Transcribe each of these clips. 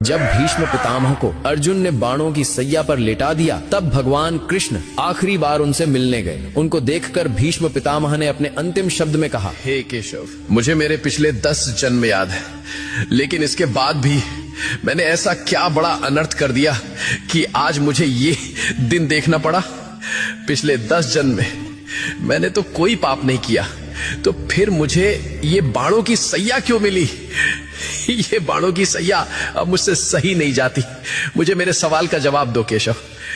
जब भीष्म पितामह को अर्जुन ने बाणों की सैया पर लेटा दिया, तब भगवान कृष्ण आखिरी बार उनसे मिलने गए। उनको देखकर भीष्म पितामह ने अपने अंतिम शब्द में कहा, हे केशव, मुझे मेरे पिछले 10 जन्म याद है, लेकिन इसके बाद भी मैंने ऐसा क्या बड़ा अनर्थ कर दिया कि आज मुझे ये दिन देखना पड़ा। पिछले 10 जन्म में मैंने तो कोई पाप नहीं किया, तो फिर मुझे ये बाणों की सैया क्यों मिली? ये बाणों की सैया अब मुझसे सही नहीं जाती। मुझे मेरे सवाल का जवाब दो केशव।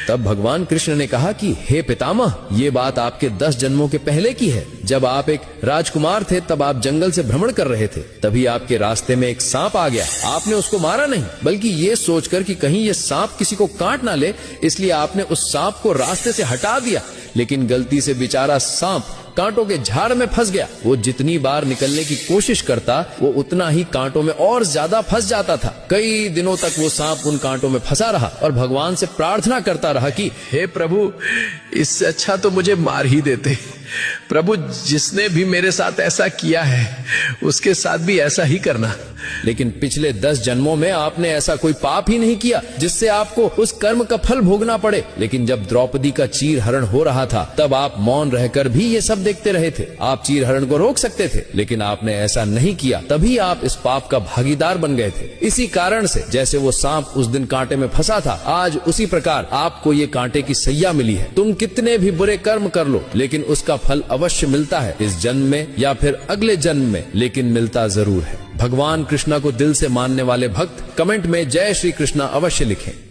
तब भगवान कृष्ण ने कहा कि हे पितामह, ये बात आपके 10 जन्मों के पहले की है। जब आप एक राजकुमार थे, तब आप जंगल से भ्रमण कर रहे थे। तभी आपके रास्ते में एक सांप आ गया। आपने उसको मारा नहीं, बल्कि ये सोचकर कि कहीं ये सांप किसी को काट ना ले, इसलिए आपने उस सांप को रास्ते से हटा दिया। लेकिन गलती से बेचारा सांप कांटों के झाड़ में फंस गया। वो जितनी बार निकलने की कोशिश करता, वो उतना ही कांटों में और ज्यादा फंस जाता था। कई दिनों तक वो सांप उन कांटों में फंसा रहा और भगवान से प्रार्थना करता रहा कि हे प्रभु, इससे अच्छा तो मुझे मार ही देते। प्रभु, जिसने भी मेरे साथ ऐसा किया है, उसके साथ भी ऐसा ही करना। लेकिन पिछले 10 जन्मों में आपने ऐसा कोई पाप ही नहीं किया जिससे आपको उस कर्म का फल भोगना पड़े। लेकिन जब द्रौपदी का चीरहरण हो रहा था, तब आप मौन रहकर भी ये सब देखते रहे थे। आप चीरहरण को रोक सकते थे, लेकिन आपने ऐसा नहीं किया। तभी आप इस पाप का भागीदार बन गए थे। इसी कारण से जैसे वो सांप उस दिन कांटे में फंसा था, आज उसी प्रकार आपको ये कांटे की सैया मिली है। तुम कितने भी बुरे कर्म कर लो, लेकिन उसका फल अवश्य मिलता है, इस जन्म में या फिर अगले जन्म में, लेकिन मिलता जरूर है। भगवान कृष्णा को दिल से मानने वाले भक्त कमेंट में जय श्री कृष्णा अवश्य लिखें।